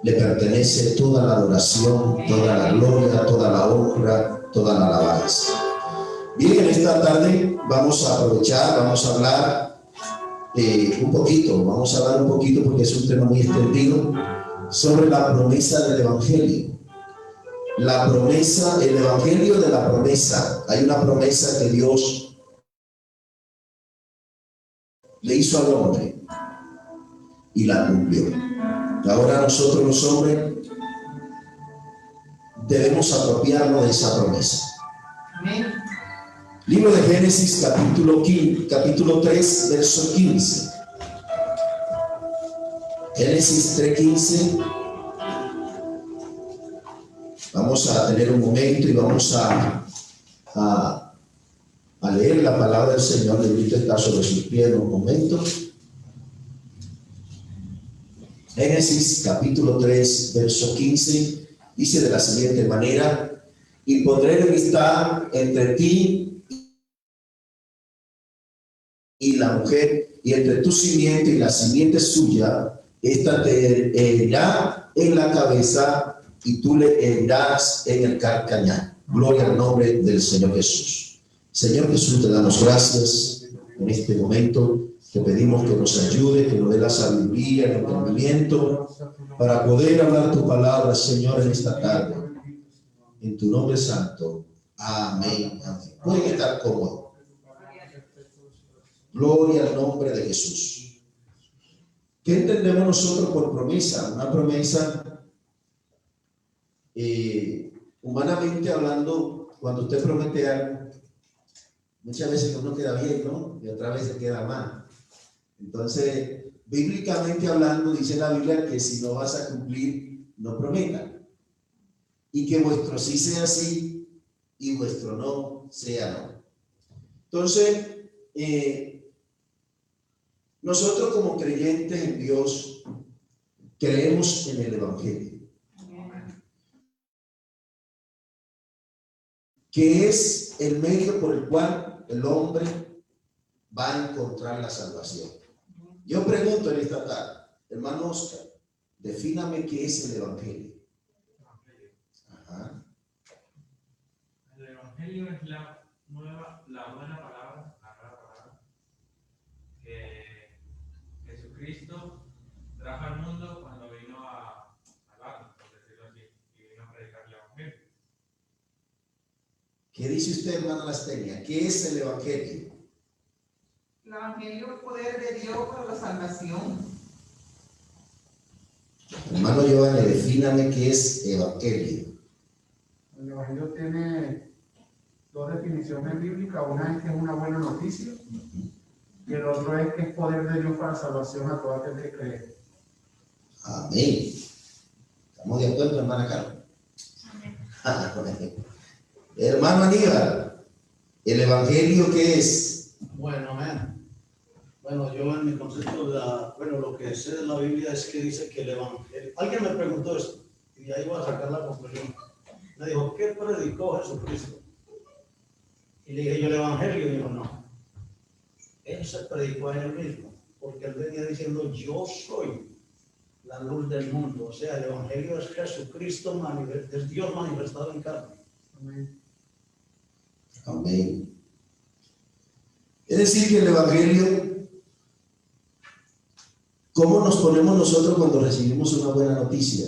le pertenece toda la adoración, toda la gloria, toda la honra, toda la alabanza. Bien, en esta tarde vamos a aprovechar, vamos a hablar vamos a hablar un poquito porque es un tema muy extendido sobre la promesa del Evangelio. La promesa, el Evangelio de la promesa. Hay una promesa que Dios le hizo al hombre y la cumplió. Ahora nosotros los hombres debemos apropiarnos de esa promesa. Amén. Libro de Génesis, capítulo 3, verso 15. Génesis 3:15. Vamos a tener un momento y vamos a leer la palabra del Señor. El librito está sobre sus pies en un momento. Génesis capítulo 3, verso 15, dice de la siguiente manera: y pondré enemistad entre ti y la mujer, y entre tu simiente y la simiente suya. Esta te herirá en la cabeza y tú le herirás en el calcañar. Gloria al nombre del Señor Jesús. Señor Jesús, te damos gracias en este momento. Te pedimos que nos ayude, que nos dé la sabiduría, el entendimiento para poder hablar tu palabra, Señor, en esta tarde. En tu nombre santo. Amén. Amén. Pueden estar cómodos. Gloria al nombre de Jesús. ¿Qué entendemos nosotros por promesa? Una promesa, humanamente hablando, cuando usted promete algo, muchas veces uno queda bien, ¿no? Y otras veces queda mal. Entonces, bíblicamente hablando, dice la Biblia que si no vas a cumplir, no prometan. Y que vuestro sí sea sí y vuestro no sea no. Entonces, nosotros como creyentes en Dios creemos en el Evangelio, que es el medio por el cual el hombre va a encontrar la salvación. Yo pregunto en esta tarde, hermano Oscar, defíname qué es el Evangelio. Ajá. El Evangelio es la buena palabra, que Jesucristo trajo al mundo cuando vino a salvarnos, por decirlo así, y vino a predicar el Evangelio. ¿Qué dice usted, hermana Lastenia? ¿Qué es el Evangelio? El Evangelio es el poder de Dios para la salvación. Hermano Giovanni, defíname qué es Evangelio. El Evangelio tiene dos definiciones bíblicas. Una es que es una buena noticia y el otro es que es poder de Dios para salvación a todo aquel que cree. Amén. ¿Estamos de acuerdo, hermana Carmen? Amén. Hermano Aníbal, ¿el Evangelio qué es? Bueno, amén. Bueno, yo en mi concepto, lo que sé de la Biblia es que dice que el Evangelio... Alguien me preguntó esto y ahí voy a sacar la conclusión. Me dijo, ¿qué predicó Jesucristo? Y le dije yo el Evangelio, y dijo, no. Él se predicó a él mismo, porque él venía diciendo, yo soy la luz del mundo. O sea, el Evangelio es Jesucristo, es Dios manifestado en carne. Amén. Amén. Es decir, que el Evangelio, ¿cómo nos ponemos nosotros cuando recibimos una buena noticia?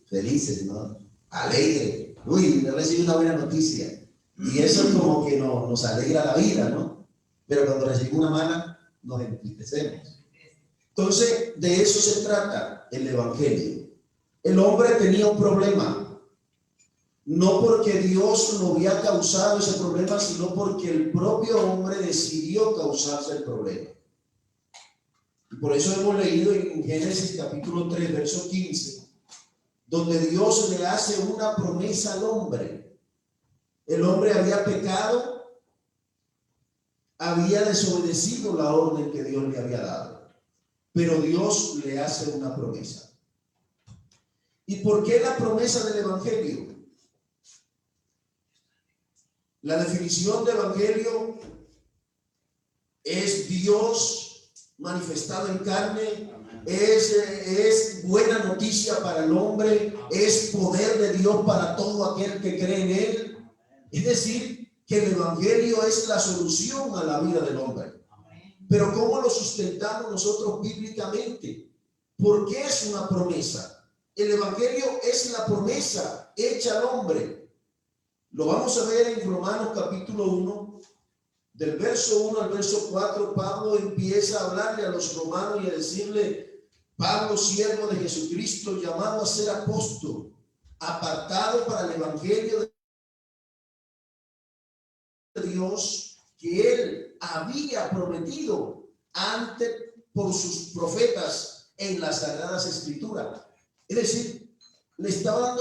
Felices, ¿no? Alegre. Uy, me recibí una buena noticia. Y eso es como que nos alegra la vida, ¿no? Pero cuando recibimos una mala, nos entristecemos. Entonces, de eso se trata el Evangelio. El hombre tenía un problema. No porque Dios no había causado ese problema, sino porque el propio hombre decidió causarse el problema. Y por eso hemos leído en Génesis capítulo 3, verso 15, donde Dios le hace una promesa al hombre. El hombre había pecado, había desobedecido la orden que Dios le había dado, pero Dios le hace una promesa. ¿Y por qué la promesa del Evangelio? La definición de Evangelio es Dios manifestado en carne, es buena noticia para el hombre, es poder de Dios para todo aquel que cree en él. Es decir, que el evangelio es la solución a la vida del hombre. Pero ¿cómo lo sustentamos nosotros bíblicamente? Porque es una promesa. El evangelio es la promesa hecha al hombre. Lo vamos a ver en Romanos capítulo 1, del verso 1 al verso 4. Pablo empieza a hablarle a los romanos y a decirle: Pablo, siervo de Jesucristo, llamado a ser apóstol, apartado para el evangelio de Dios que él había prometido antes por sus profetas en las sagradas escrituras. Es decir, le estaba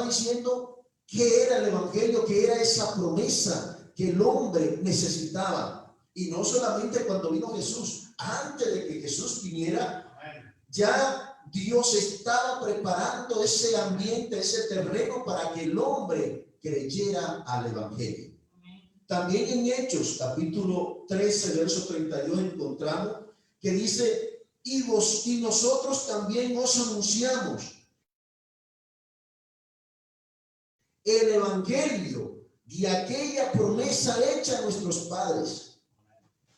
diciendo que era el evangelio, que era esa promesa que el hombre necesitaba. Y no solamente cuando vino Jesús, antes de que Jesús viniera, ya Dios estaba preparando ese ambiente, ese terreno para que el hombre creyera al evangelio. También en Hechos, capítulo 13, verso 32, encontramos que dice: y nosotros también os anunciamos el evangelio de aquella promesa hecha a nuestros padres.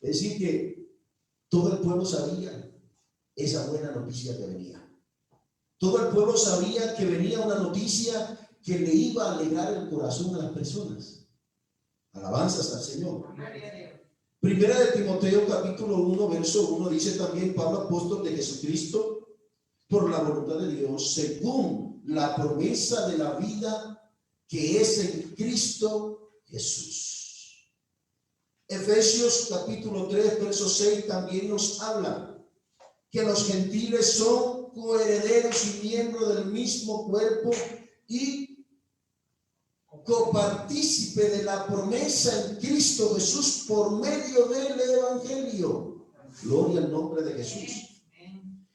Es decir, que todo el pueblo sabía esa buena noticia que venía. Todo el pueblo sabía que venía una noticia que le iba a alegrar el corazón a las personas. Alabanzas al Señor. Primera de Timoteo capítulo 1 verso 1 dice también: Pablo, apóstol de Jesucristo, por la voluntad de Dios, según la promesa de la vida que es en Cristo Jesús. Efesios capítulo 3 verso 6 también nos habla que los gentiles son coherederos y miembros del mismo cuerpo y copartícipe de la promesa en Cristo Jesús por medio del evangelio. Gloria al nombre de Jesús.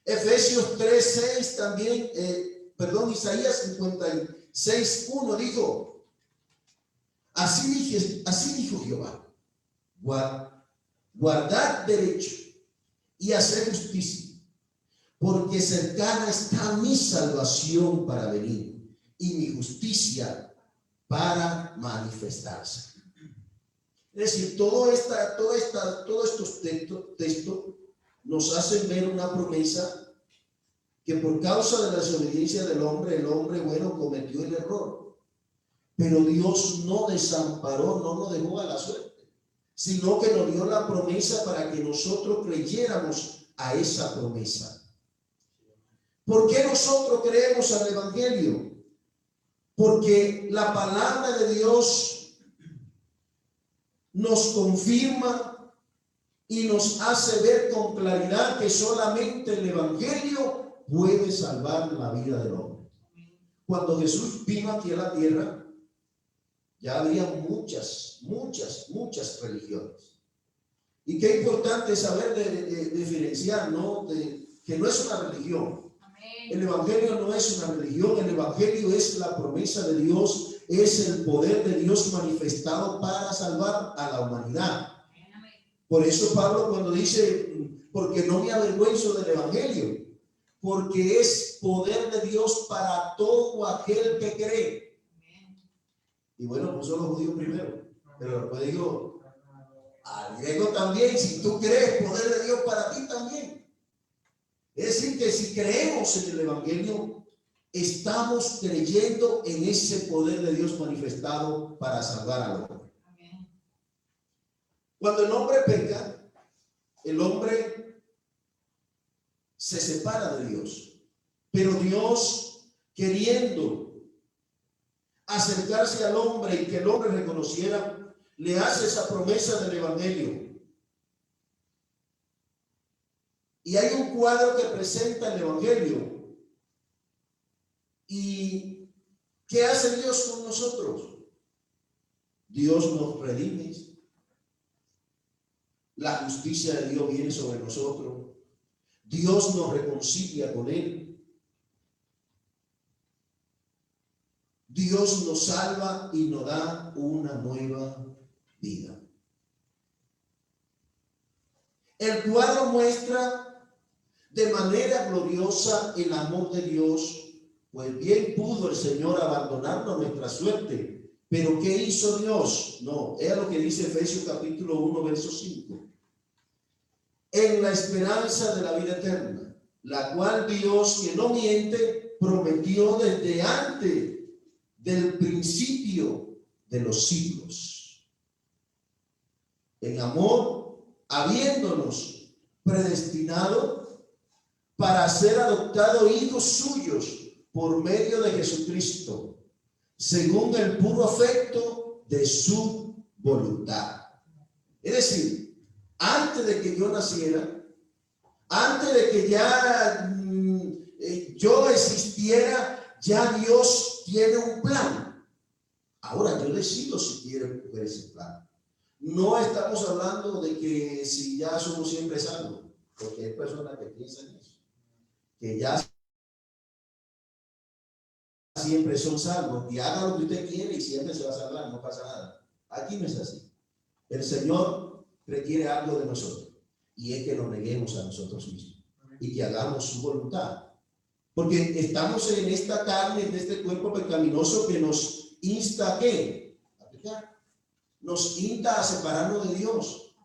Efesios 3:6 también, Isaías 56:1 dijo: así dijo Jehová, guardad derecho y hacer justicia, porque cercana está mi salvación para venir, y mi justicia para manifestarse. Es decir, todos estos textos nos hacen ver una promesa que por causa de la desobediencia del hombre, el hombre bueno cometió el error. Pero Dios no desamparó, no nos dejó a la suerte, sino que nos dio la promesa para que nosotros creyéramos a esa promesa. ¿Por qué nosotros creemos al evangelio? Porque la palabra de Dios nos confirma y nos hace ver con claridad que solamente el evangelio puede salvar la vida del hombre. Cuando Jesús vino aquí a la tierra, ya había muchas religiones. Y qué importante saber diferenciar, ¿no? Que no es una religión. El evangelio no es una religión, el evangelio es la promesa de Dios, es el poder de Dios manifestado para salvar a la humanidad. Por eso Pablo cuando dice: porque no me avergüenzo del evangelio, porque es poder de Dios para todo aquel que cree. Y bueno, puso a los judíos primero, pero después digo, al griego también: si tú crees, poder de Dios para ti también. Es decir, que si creemos en el evangelio, estamos creyendo en ese poder de Dios manifestado para salvar al hombre. Cuando el hombre peca, el hombre se separa de Dios. Pero Dios, queriendo acercarse al hombre y que el hombre reconociera, le hace esa promesa del evangelio. Y hay un cuadro que presenta el evangelio. ¿Y qué hace Dios con nosotros? Dios nos redime. La justicia de Dios viene sobre nosotros. Dios nos reconcilia con Él. Dios nos salva y nos da una nueva vida. El cuadro muestra de manera gloriosa el amor de Dios, pues bien pudo el Señor abandonarnos nuestra suerte. Pero ¿qué hizo Dios? No, es lo que dice Efesios capítulo 1, verso 5. En la esperanza de la vida eterna, la cual Dios, que no miente, prometió desde antes del principio de los siglos. En amor, habiéndonos predestinado para ser adoptados hijos suyos por medio de Jesucristo, según el puro afecto de su voluntad. Es decir, antes de que yo naciera, antes de que ya yo existiera, ya Dios tiene un plan. Ahora yo decido si quiero coger ese plan. No estamos hablando de que si ya somos siempre salvos, porque hay personas que piensan eso, que ya siempre son salvos y haga lo que usted quiere y siempre se va a salvar, no pasa nada. Aquí no es así. El Señor requiere algo de nosotros y es que nos neguemos a nosotros mismos y que hagamos su voluntad. Porque estamos en esta carne, en este cuerpo pecaminoso que nos insta ¿a qué? A pecar. Nos insta a separarnos de Dios.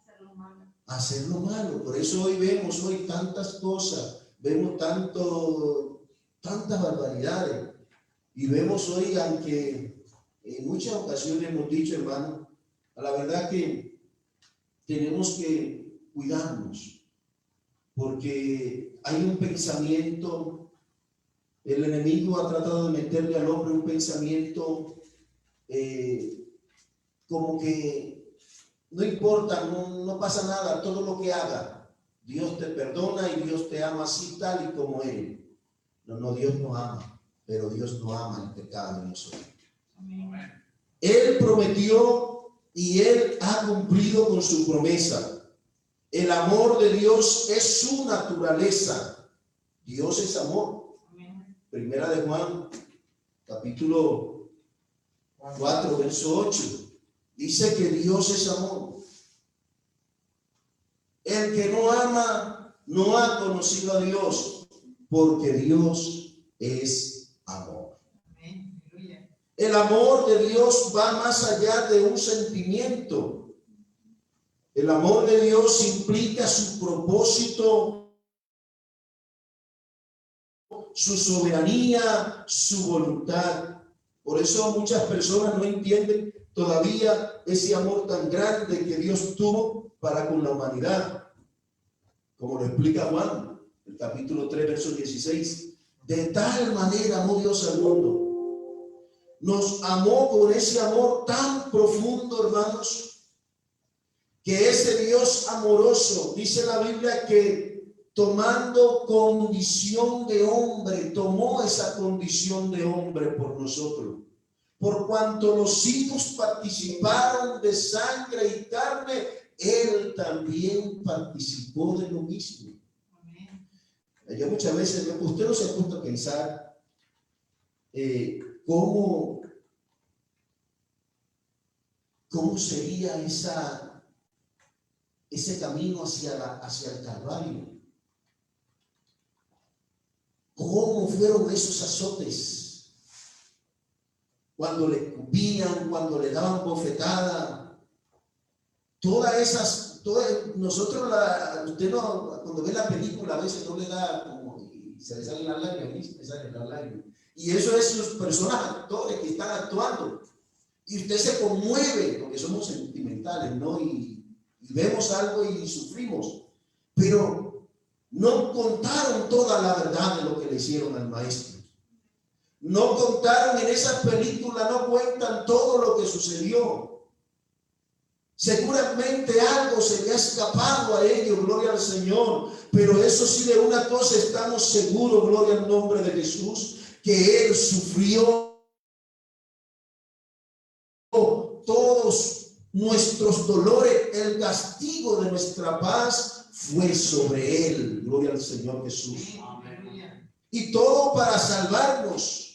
A hacer lo malo. Por eso hoy vemos tantas cosas, vemos tantas barbaridades. Y vemos hoy, aunque en muchas ocasiones hemos dicho, hermano, a la verdad que tenemos que cuidarnos, porque hay un pensamiento, el enemigo ha tratado de meterle al hombre un pensamiento como que no importa, no pasa nada, todo lo que haga, Dios te perdona y Dios te ama así tal y como eres. No, Dios nos ama, pero Dios no ama el pecado en nosotros. Amén. Él prometió y Él ha cumplido con su promesa. El amor de Dios es su naturaleza. Dios es amor. Amén. Primera de Juan, capítulo 4, verso 8. Dice que Dios es amor. El que no ama no ha conocido a Dios, porque Dios es amor. Amén. Aleluya. El amor de Dios va más allá de un sentimiento. El amor de Dios implica su propósito, su soberanía, su voluntad. Por eso muchas personas no entienden todavía ese amor tan grande que Dios tuvo para con la humanidad. Como lo explica Juan, el capítulo 3, verso 16. De tal manera amó Dios al mundo. Nos amó con ese amor tan profundo, hermanos, que ese Dios amoroso, dice la Biblia, que tomando condición de hombre, tomó esa condición de hombre por nosotros. Por cuanto los hijos participaron de sangre y carne, Él también participó de lo mismo. Amén. Yo muchas veces, usted no se ha puesto a pensar cómo sería ese camino hacia el Calvario. ¿Cómo fueron esos azotes? Cuando le escupían, cuando le daban bofetada, nosotros, usted no, cuando ve la película a veces no le da como, y se le salen las lágrimas, a mí se me salen las lágrimas. Y eso es los personas actores que están actuando. Y usted se conmueve, porque somos sentimentales, ¿no? Y vemos algo y sufrimos. Pero no contaron toda la verdad de lo que le hicieron al maestro. No contaron en esas películas, no cuentan todo lo que sucedió. Seguramente algo se le ha escapado a ellos, gloria al Señor. Pero eso sí, de una cosa estamos seguros, gloria al nombre de Jesús, que Él sufrió todos nuestros dolores, el castigo de nuestra paz fue sobre Él, gloria al Señor Jesús. Amén. Y todo para salvarnos.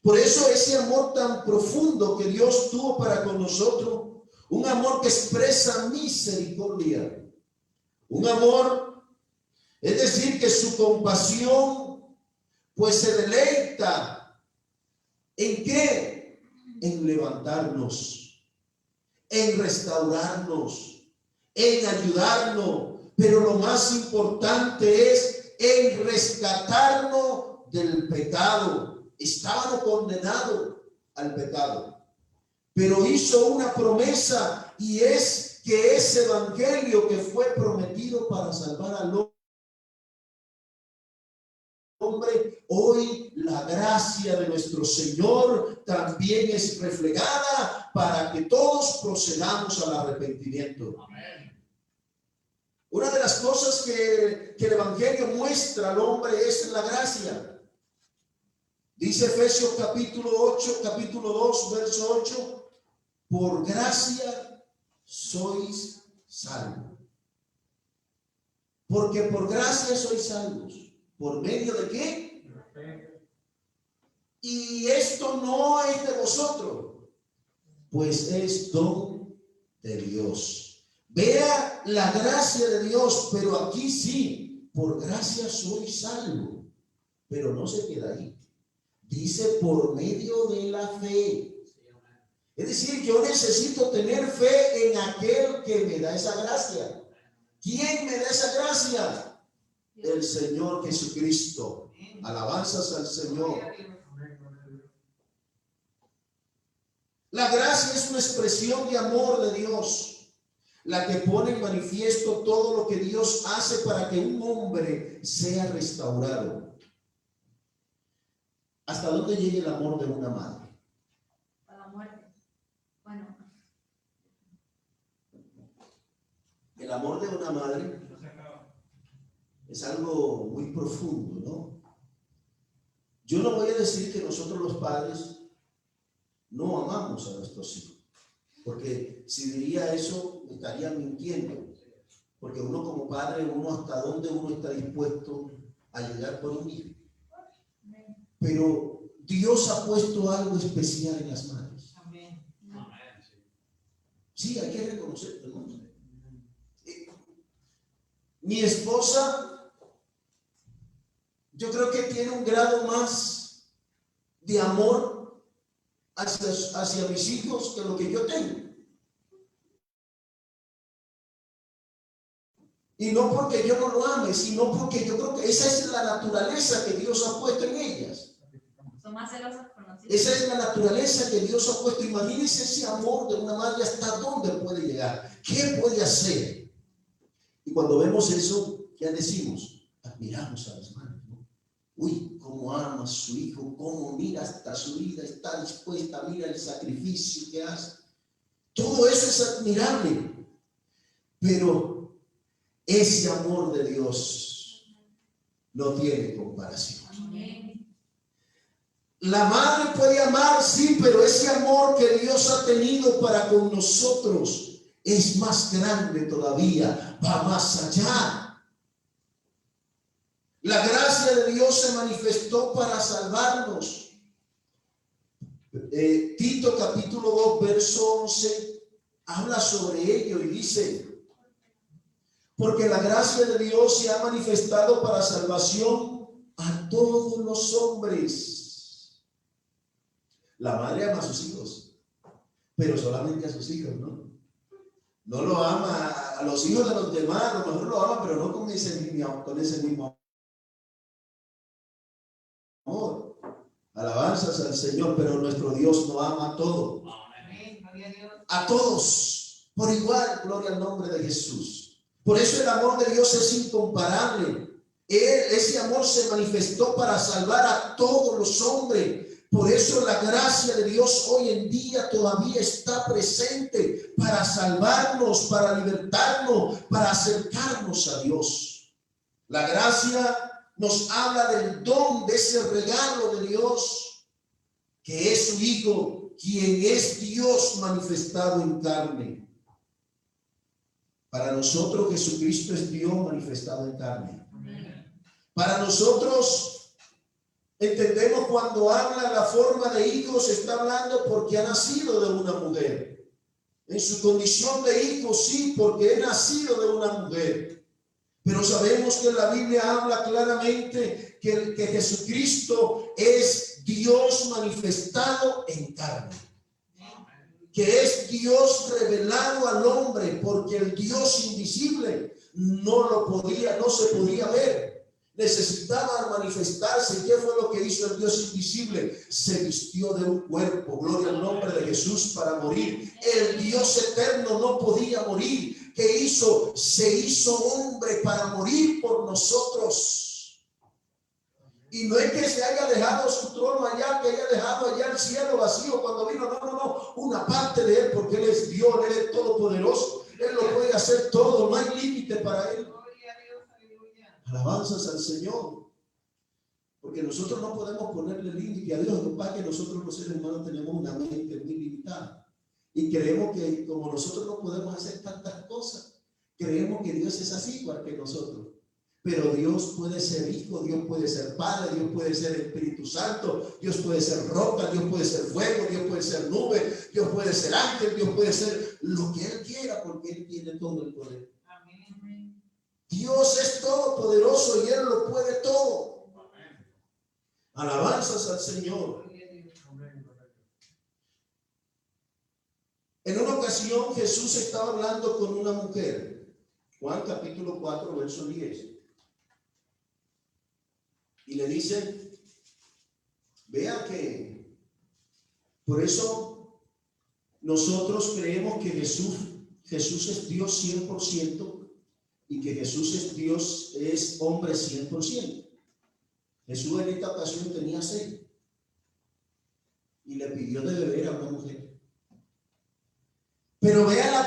Por eso ese amor tan profundo que Dios tuvo para con nosotros, un amor que expresa misericordia, Un amor, es decir, que su compasión pues se deleita ¿en qué? En levantarnos, en restaurarnos, en ayudarnos, pero lo más importante es en rescatarnos del pecado. Estábamos condenados al pecado, pero hizo una promesa, y es que ese evangelio que fue prometido para salvar al hombre, hoy la gracia de nuestro Señor también es reflejada para que todos procedamos al arrepentimiento. Amén. Una de las cosas que el evangelio muestra al hombre es la gracia. Dice Efesios capítulo 2, verso 8, por gracia sois salvos. Porque por gracia sois salvos. ¿Por medio de qué? Y esto no es de vosotros, pues es don de Dios. Vea la gracia de Dios, pero aquí sí, por gracia sois salvos. Pero no se queda ahí. Dice por medio de la fe. Es decir, yo necesito tener fe en aquel que me da esa gracia. ¿Quién me da esa gracia? El Señor Jesucristo. Alabanzas al Señor. La gracia es una expresión de amor de Dios, la que pone en manifiesto todo lo que Dios hace para que un hombre sea restaurado. ¿Hasta dónde llega el amor de una madre? A la muerte. Bueno. El amor de una madre es algo muy profundo, ¿no? Yo no voy a decir que nosotros los padres no amamos a nuestros hijos, porque si diría eso me estaría mintiendo, porque uno como padre, uno hasta dónde uno está dispuesto a llegar por un hijo. Pero Dios ha puesto algo especial en las madres. Amén. Sí, hay que reconocerlo, ¿no? Mi esposa, yo creo que tiene un grado más de amor hacia mis hijos que lo que yo tengo. Y no porque yo no lo ame, sino porque yo creo que esa es la naturaleza que Dios ha puesto en ellas. Son más celosas con los hijos. Esa es la naturaleza que Dios ha puesto. Imagínense ese amor de una madre, hasta dónde puede llegar, qué puede hacer. Y cuando vemos eso, ¿qué decimos? Admiramos a las madres, ¿no? Uy, cómo ama a su hijo, cómo mira hasta su vida, está dispuesta, mira el sacrificio que hace. Todo eso es admirable. Pero ese amor de Dios no tiene comparación. Amén. La madre puede amar, sí, pero ese amor que Dios ha tenido para con nosotros es más grande todavía, va más allá. La gracia de Dios se manifestó para salvarnos. Tito capítulo 2, verso 11, habla sobre ello y dice: porque la gracia de Dios se ha manifestado para salvación a todos los hombres. La madre ama a sus hijos, pero solamente a sus hijos, ¿no? No lo ama a los hijos de los demás, a lo mejor lo ama, pero no con ese mismo amor. Alabanzas al Señor, pero nuestro Dios no ama a todos. Amén. Gloria a Dios. A todos, por igual, gloria al nombre de Jesús. Por eso el amor de Dios es incomparable. Ese amor se manifestó para salvar a todos los hombres. Por eso la gracia de Dios hoy en día todavía está presente para salvarnos, para libertarnos, para acercarnos a Dios. La gracia nos habla del don, de ese regalo de Dios, que es su Hijo, quien es Dios manifestado en carne. Para nosotros Jesucristo es Dios manifestado en carne. Para nosotros entendemos cuando habla la forma de hijos, está hablando porque ha nacido de una mujer. En su condición de hijo, sí, porque he nacido de una mujer. Pero sabemos que la Biblia habla claramente que Jesucristo es Dios manifestado en carne, que es Dios revelado al hombre, porque el Dios invisible no se podía ver. Necesitaba manifestarse. ¿Qué fue lo que hizo el Dios invisible? Se vistió de un cuerpo, gloria al nombre de Jesús, para morir. El Dios eterno no podía morir. ¿Qué hizo? Se hizo hombre para morir por nosotros. Y no es que se haya dejado su trono allá, que haya dejado allá el cielo vacío cuando vino. No. Una parte de él, porque él es Dios, él es todopoderoso. Él lo puede hacer todo, no hay límite para él. Alabanzas al Señor. Porque nosotros no podemos ponerle límite a Dios. Lo que pasa es que nosotros los seres humanos tenemos una mente muy limitada. Y creemos que como nosotros no podemos hacer tantas cosas, creemos que Dios es así igual que nosotros. Pero Dios puede ser Hijo, Dios puede ser Padre, Dios puede ser Espíritu Santo, Dios puede ser roca, Dios puede ser fuego, Dios puede ser nube, Dios puede ser ángel, Dios puede ser lo que Él quiera, porque Él tiene todo el poder. Amén. Dios es todopoderoso y Él lo puede todo. Alabanzas al Señor. En una ocasión Jesús estaba hablando con una mujer. Juan capítulo 4, verso 10. Y le dice, vea que por eso nosotros creemos que Jesús es Dios 100% y que Jesús es Dios, es hombre 100%. Jesús en esta ocasión tenía sed y le pidió de beber a una mujer. Pero vea la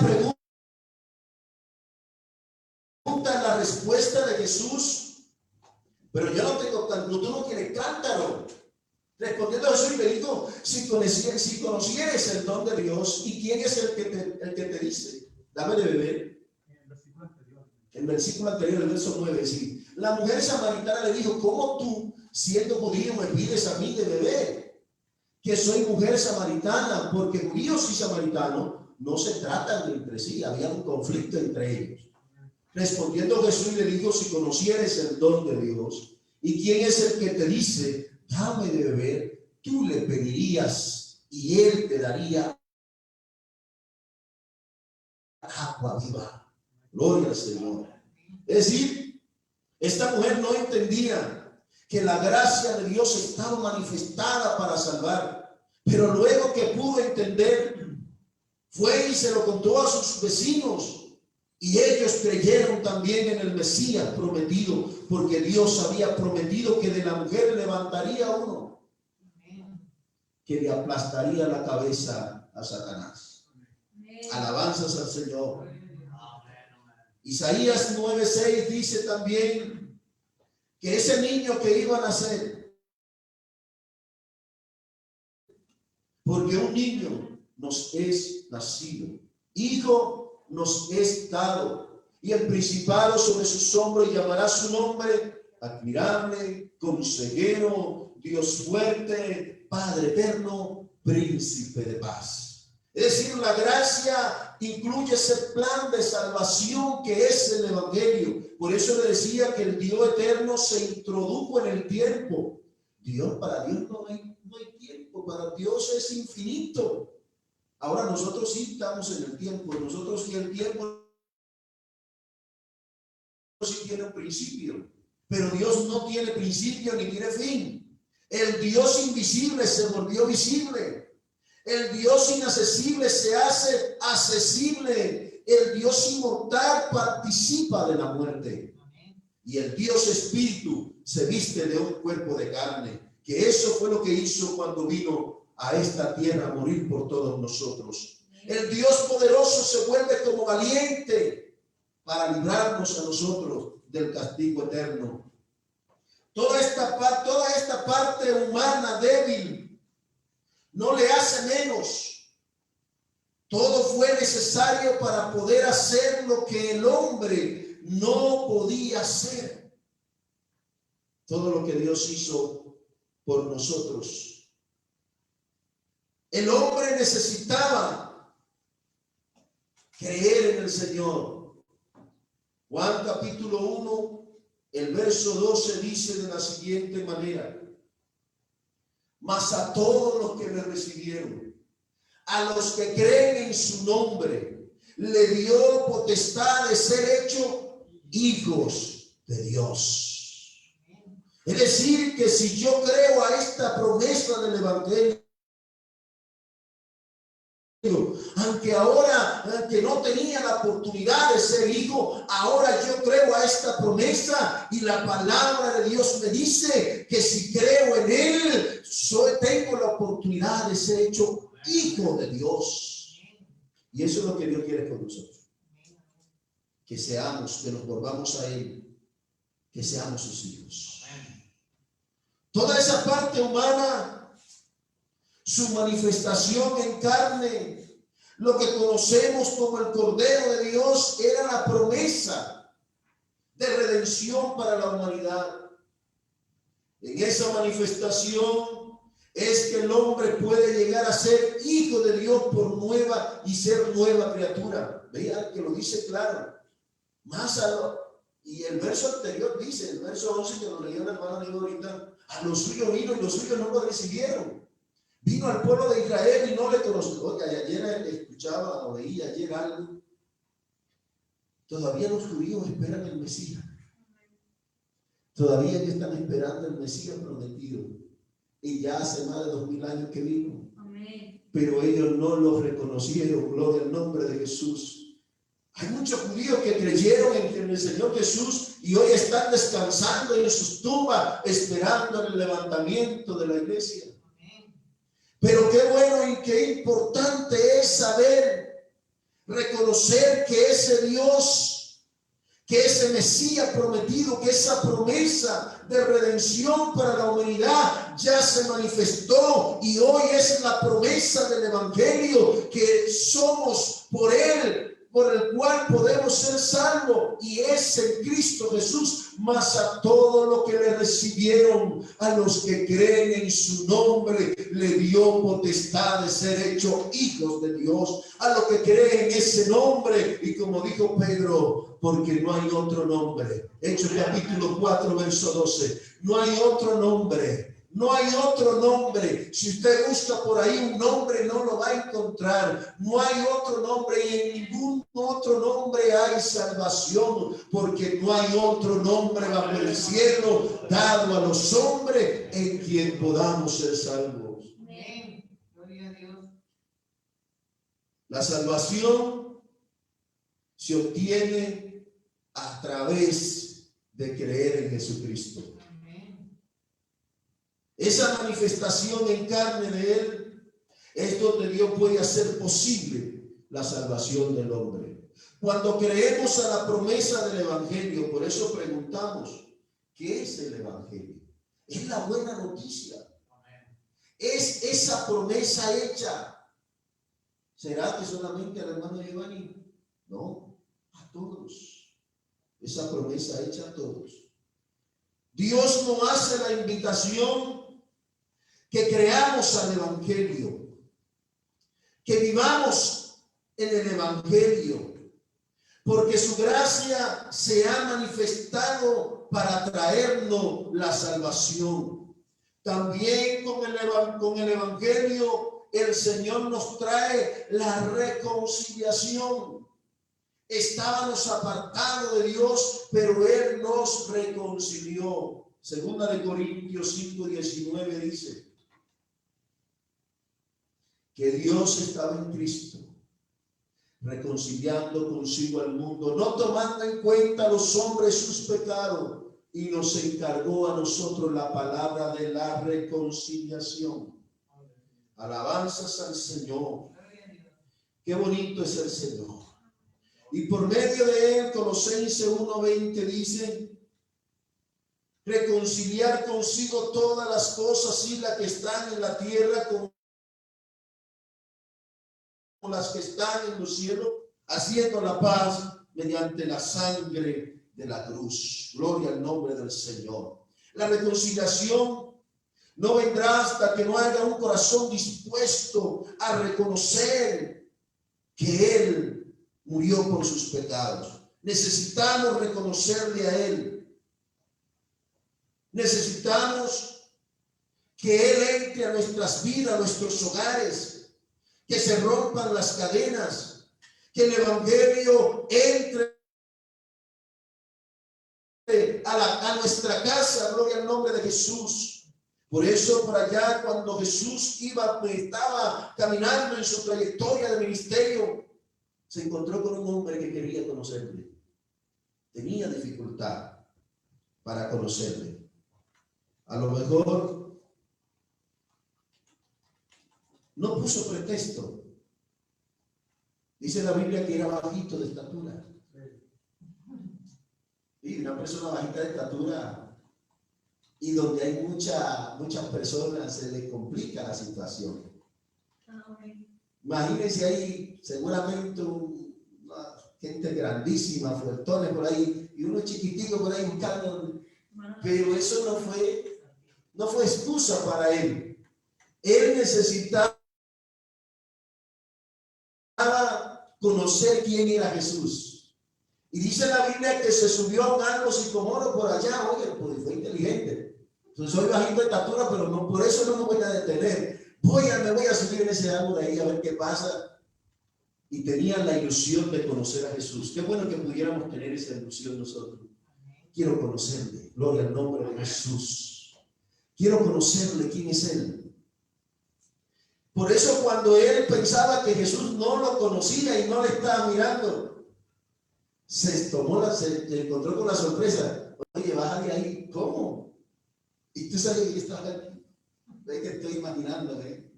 pregunta, la respuesta de Jesús. Pero yo no tengo cántaro, tú no tienes cántaro. Respondiendo a Jesús le dijo, si conocieres el don de Dios, ¿y quién es el que te dice? Dame de beber. El versículo anterior, el verso 9, sí. La mujer samaritana le dijo, ¿cómo tú, siendo judío, me pides a mí de beber? Que soy mujer samaritana, porque judíos y samaritanos no se tratan entre sí, había un conflicto entre ellos. Respondiendo Jesús le dijo, si conocieres el don de Dios, ¿y quién es el que te dice, dame de beber? Tú le pedirías y él te daría agua viva. Gloria al Señor. Es decir, esta mujer no entendía que la gracia de Dios estaba manifestada para salvar, pero luego que pudo entender, fue y se lo contó a sus vecinos. Y ellos creyeron también en el Mesías prometido, porque Dios había prometido que de la mujer levantaría uno que le aplastaría la cabeza a Satanás. Alabanzas al Señor. Isaías 9:6 dice también que ese niño que iba a nacer, porque un niño nos es nacido, hijo nos es dado, y el principado sobre sus hombros, y llamará su nombre admirable, consejero, Dios fuerte, Padre eterno, príncipe de paz. Es decir, la gracia incluye ese plan de salvación que es el evangelio. Por eso le decía que el Dios eterno se introdujo en el tiempo. Para Dios no hay tiempo, para Dios es infinito. Ahora nosotros sí estamos en el tiempo, nosotros sí el tiempo sí tiene un principio, pero Dios no tiene principio ni tiene fin. El Dios invisible se volvió visible, el Dios inaccesible se hace accesible, el Dios inmortal participa de la muerte y el Dios espíritu se viste de un cuerpo de carne, que eso fue lo que hizo cuando vino a esta tierra a morir por todos nosotros. El Dios poderoso se vuelve como valiente para librarnos a nosotros del castigo eterno. Toda esta parte humana débil no le hace menos. Todo fue necesario para poder hacer lo que el hombre no podía hacer. Todo lo que Dios hizo por nosotros. El hombre necesitaba creer en el Señor. Juan capítulo 1, el verso 12 dice de la siguiente manera: mas a todos los que le recibieron, a los que creen en su nombre, le dio potestad de ser hecho hijos de Dios. Es decir, que si yo creo a esta promesa del evangelio, aunque no tenía la oportunidad de ser hijo, ahora yo creo a esta promesa, y la palabra de Dios me dice que si creo en él, tengo la oportunidad de ser hecho hijo de Dios. Y eso es lo que Dios quiere con nosotros, que seamos, que nos volvamos a él, que seamos sus hijos. Toda esa parte humana, su manifestación en carne, lo que conocemos como el Cordero de Dios, era la promesa de redención para la humanidad. En esa manifestación es que el hombre puede llegar a ser hijo de Dios por nueva y ser nueva criatura. Vean que lo dice claro. Y el verso anterior dice, el verso 11 que lo leyó la hermana de ahorita, a los suyos vino y los suyos no lo recibieron. Vino al pueblo de Israel y no le conoció. Oiga, ayer escuchaba o veía ayer algo. Todavía los judíos esperan el Mesías. Todavía ellos están esperando el Mesías prometido. Y ya hace más de 2000 años que vino. Amén. Pero ellos no lo reconocieron. Gloria al nombre de Jesús. Hay muchos judíos que creyeron en el Señor Jesús y hoy están descansando en sus tumbas, esperando el levantamiento de la iglesia. Pero qué bueno y qué importante es saber, reconocer que ese Dios, que ese Mesías prometido, que esa promesa de redención para la humanidad ya se manifestó, y hoy es la promesa del evangelio, que somos por él, por el cual podemos ser salvos, y es en Cristo Jesús. Mas a todos los que le recibieron, a los que creen en su nombre, le dio potestad de ser hechos hijos de Dios. A los que creen en ese nombre, y como dijo Pedro, porque no hay otro nombre. Hechos capítulo 4 verso 12. No hay otro nombre. No hay otro nombre. Si usted busca por ahí un nombre, no lo va a encontrar. No hay otro nombre, y en ningún otro nombre hay salvación, porque no hay otro nombre bajo el cielo dado a los hombres en quien podamos ser salvos. Amén. Gloria a Dios. La salvación se obtiene a través de creer en Jesucristo. Esa manifestación en carne de él es donde Dios puede hacer posible la salvación del hombre. Cuando creemos a la promesa del evangelio, por eso preguntamos, ¿qué es el evangelio? Es la buena noticia. Es esa promesa hecha. ¿Será que solamente al hermano Giovanni? No, a todos. Esa promesa hecha a todos. Dios nos hace la invitación que creamos al evangelio, que vivamos en el evangelio, porque su gracia se ha manifestado para traernos la salvación. También con el evangelio el Señor nos trae la reconciliación. Estábamos apartados de Dios, pero él nos reconcilió. Segunda de Corintios 5:19 dice que Dios estaba en Cristo, reconciliando consigo al mundo, no tomando en cuenta a los hombres sus pecados, y nos encargó a nosotros la palabra de la reconciliación. Alabanzas al Señor. Qué bonito es el Señor. Y por medio de él, Colosenses 1:20 dice, reconciliar consigo todas las cosas, y las que están en la tierra con las que están en los cielos, haciendo la paz mediante la sangre de la cruz. Gloria al nombre del Señor. La reconciliación no vendrá hasta que no haya un corazón dispuesto a reconocer que él murió por sus pecados. necesitamos reconocerle a Él. Necesitamos que Él entre a nuestras vidas, a nuestros hogares, que se rompan las cadenas, que el Evangelio entre a nuestra casa. Gloria al nombre de Jesús. Por eso, por allá, cuando Jesús estaba caminando en su trayectoria de ministerio, se encontró con un hombre que quería conocerle. Tenía dificultad para conocerle. A lo mejor no puso pretexto. Dice la Biblia que era bajito de estatura. Y una persona bajita de estatura, y donde hay muchas personas, se les complica la situación. Imagínense ahí, seguramente una gente grandísima, fuertones por ahí, y uno chiquitico por ahí buscando. Pero eso no fue excusa para él. Él necesitaba conocer quién era Jesús. Y dice la Biblia que se subió a un árbol sicomoro por allá. Oye, pues fue inteligente. Entonces soy bajito de estatura, pero no, por eso no me voy a detener. Me voy a subir en ese árbol ahí a ver qué pasa. Y tenía la ilusión de conocer a Jesús. Qué bueno que pudiéramos tener esa ilusión nosotros. Quiero conocerle. Gloria al nombre de Jesús. Quiero conocerle quién es Él. Por eso cuando él pensaba que Jesús no lo conocía y no le estaba mirando, se encontró con la sorpresa. Oye, bájale ahí. ¿Cómo? Y tú sabes que estaba aquí. Ve que estoy imaginando, ¿eh?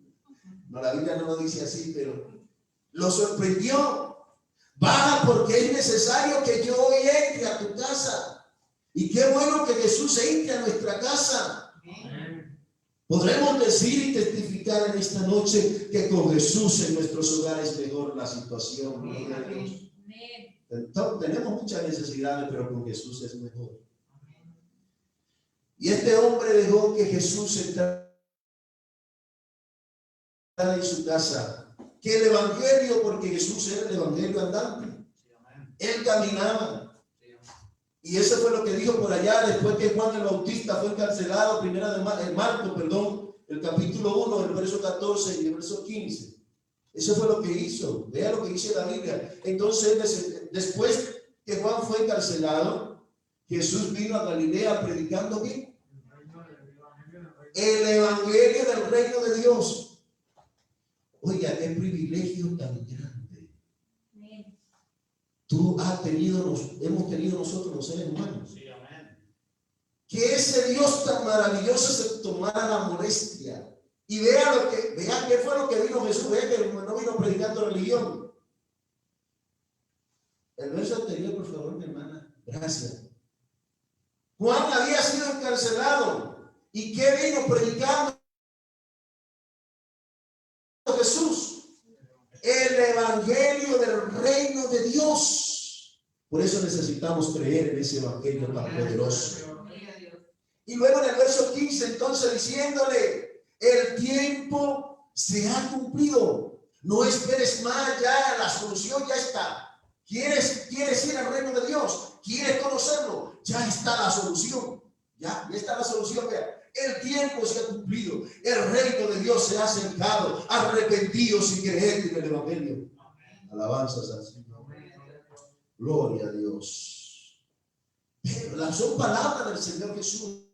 No, la Biblia no lo dice así, pero lo sorprendió. Baja, porque es necesario que yo hoy entre a tu casa. Y qué bueno que Jesús entre a nuestra casa. Podremos decir y testificar en esta noche que con Jesús en nuestros hogares mejor la situación. Tenemos muchas necesidades, pero con Jesús es mejor. Y este hombre dejó que Jesús entrara en su casa. Que el Evangelio, porque Jesús era el Evangelio andante. Él caminaba. Y eso fue lo que dijo por allá después que Juan el Bautista fue encarcelado, Marcos, el capítulo 1, el verso 14 y el verso 15. Eso fue lo que hizo. Vea lo que dice la Biblia. Entonces, después que Juan fue encarcelado, Jesús vino a Galilea predicando ¿qué? El Evangelio del reino de Dios. Oiga, qué privilegio tan grande. Hemos tenido nosotros los seres humanos. Sí, amén. Que ese Dios tan maravilloso se tomara la molestia. Y vea qué fue lo que vino Jesús. Vea que no vino predicando religión. El verso anterior, por favor, mi hermana. Gracias. Juan había sido encarcelado. ¿Y qué vino predicando Jesús? El Evangelio del reino de Dios. Por eso necesitamos creer en ese Evangelio tan poderoso. Y luego en el verso 15, entonces diciéndole: el tiempo se ha cumplido. No esperes más, ya la solución ya está. ¿Quieres ir al reino de Dios? ¿Quieres conocerlo? Ya está la solución. Ya está la solución. Vea. El tiempo se ha cumplido. El reino de Dios se ha acercado. Arrepentidos y creer en el Evangelio. Alabanzas al Señor. Gloria a Dios. Pero son palabras del Señor Jesús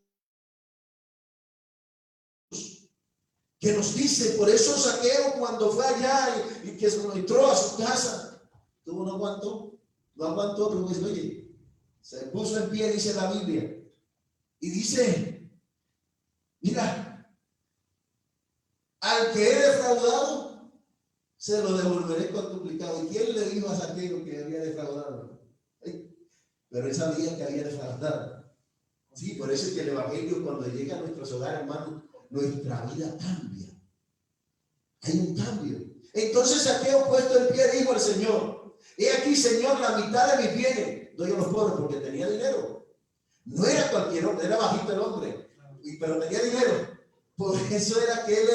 que nos dice. Por eso Zaqueo, cuando fue allá y que entró a su casa, no aguantó, pero pues, oye, se puso en pie, dice la Biblia, y dice: mira, al que he defraudado, se lo devolveré cuantuplicado. ¿Y quién le dijo a Zaqueo que había defraudado? Pero él sabía que había defraudado. Sí, por eso es que el Evangelio, cuando llega a nuestros hogares, hermanos, nuestra vida cambia. Hay un cambio. Entonces Zaqueo, puesto en pie, dijo al Señor: he aquí, Señor, la mitad de mis bienes doy a los pobres, porque tenía dinero. No era cualquier hombre, era bajito el hombre, pero tenía dinero. Por eso era que él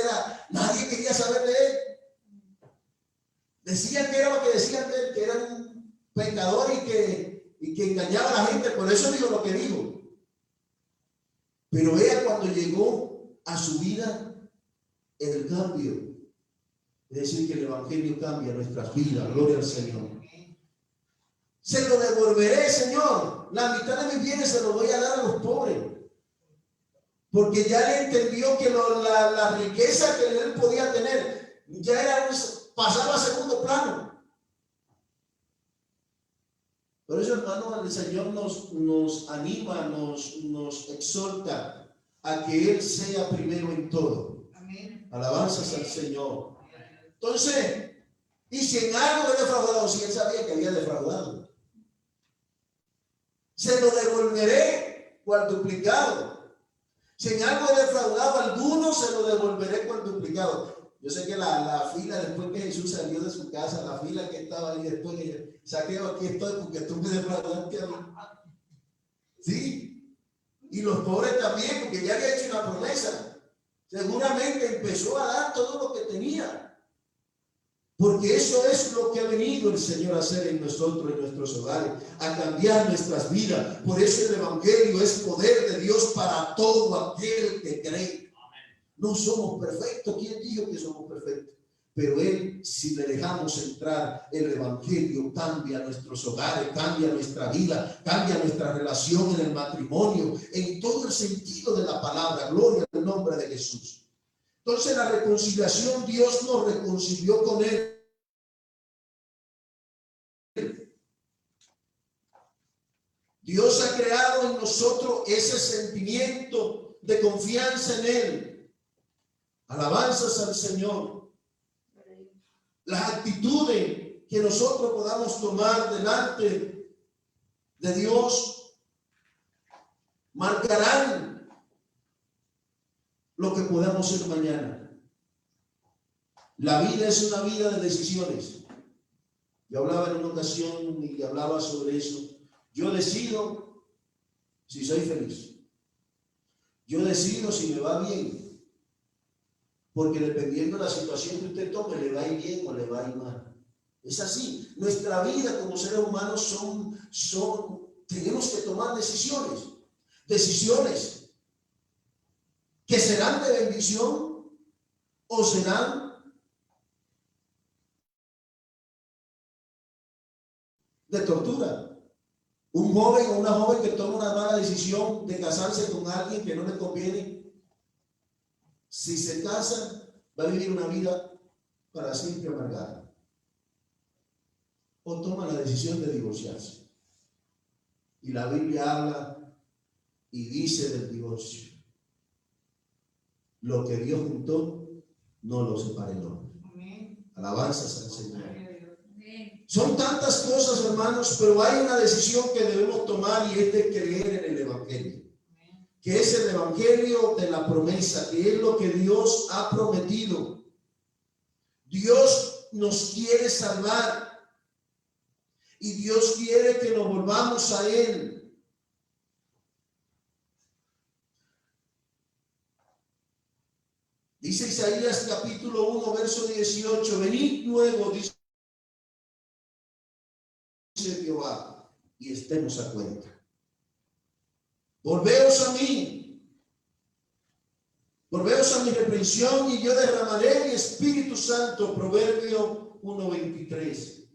nadie quería saber de él. Decían que era lo que decían de él, que era un pecador y que y que engañaba a la gente, por eso dijo lo que dijo. Pero ella cuando llegó a su vida, el cambio, es decir, que el Evangelio cambia nuestras vidas, gloria al Señor. Se lo devolveré, Señor, la mitad de mis bienes se los voy a dar a los pobres. Porque ya le entendió que la riqueza que él podía tener ya era pasaba a segundo plano. Por eso, hermano, el Señor nos anima, nos exhorta a que Él sea primero en todo. Amén. Alabanzas al Señor. Entonces, y si en algo he defraudado, si Él sabía que había defraudado, se lo devolveré cuantuplicado. Si en algo he defraudado a alguno, se lo devolveré cuantuplicado. Yo sé que la fila después que Jesús salió de su casa, la fila que estaba ahí después que Saqueo, aquí estoy porque tú me defraudaste a mí. Sí. Y los pobres también, porque ya había hecho una promesa. Seguramente empezó a dar todo lo que tenía. Porque eso es lo que ha venido el Señor a hacer en nosotros, en nuestros hogares, a cambiar nuestras vidas. Por eso el Evangelio es poder de Dios para todo aquel que cree. No somos perfectos. ¿Quién dijo que somos perfectos? Pero Él, si le dejamos entrar, el Evangelio cambia nuestros hogares, cambia nuestra vida, cambia nuestra relación en el matrimonio, en todo el sentido de la palabra. Gloria al nombre de Jesús. Entonces la reconciliación, Dios nos reconcilió con Él. Dios ha creado en nosotros ese sentimiento de confianza en Él. Alabanzas al Señor. Las actitudes que nosotros podamos tomar delante de Dios marcarán lo que podamos ser mañana. La vida es una vida de decisiones. Yo hablaba en una ocasión y hablaba sobre eso. Yo decido si soy feliz. Yo decido si me va bien. Porque dependiendo de la situación que usted tome, le va a ir bien o le va a ir mal. Es así. Nuestra vida como seres humanos tenemos que tomar decisiones. Decisiones que serán de bendición o serán de tortura. Un joven o una joven que toma una mala decisión de casarse con alguien que no le conviene, si se casa, va a vivir una vida para siempre amargada. O toma la decisión de divorciarse. Y la Biblia habla y dice del divorcio: lo que Dios juntó, no lo separe el hombre. Alabanzas al Señor. Son tantas cosas, hermanos, pero hay una decisión que debemos tomar y es de creer en el Evangelio. Que es el Evangelio de la promesa, que es lo que Dios ha prometido. Dios nos quiere salvar y Dios quiere que nos volvamos a Él. Dice Isaías capítulo 1, verso 18: venid luego, dice Jehová, y estemos a cuenta. Volveos a mí, volveos a mi reprensión y yo derramaré mi Espíritu Santo. Proverbio 1:23.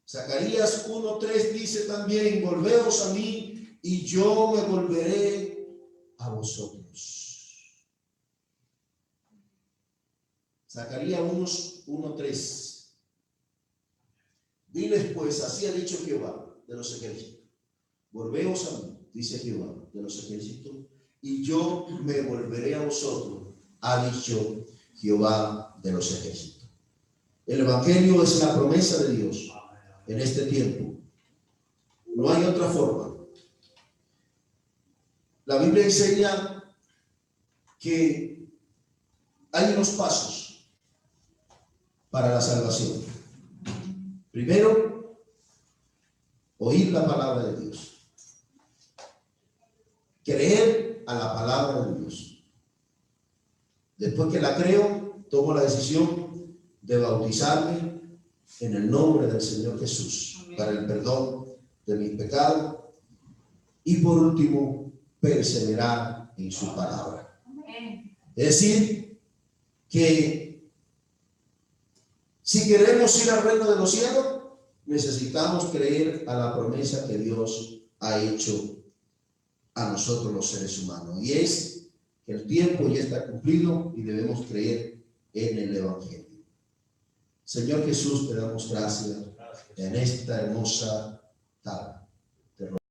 Zacarías 1:3 dice también: volveos a mí y yo me volveré a vosotros. Zacarías 1:3. Diles pues, así ha dicho Jehová de los ejércitos: volveos a mí, dice Jehová de los ejércitos, y yo me volveré a vosotros, ha dicho Jehová de los ejércitos. El Evangelio es la promesa de Dios en este tiempo. No hay otra forma. La Biblia enseña que hay unos pasos para la salvación. Primero, oír la palabra de Dios. Creer a la palabra de Dios. Después que la creo, tomo la decisión de bautizarme en el nombre del Señor Jesús para el perdón de mis pecados. Y por último, perseverar en su palabra. Es decir, que si queremos ir al reino de los cielos, necesitamos creer a la promesa que Dios ha hecho a nosotros los seres humanos. Y es que el tiempo ya está cumplido y debemos creer en el Evangelio. Señor Jesús, te damos gracias en esta hermosa tarde.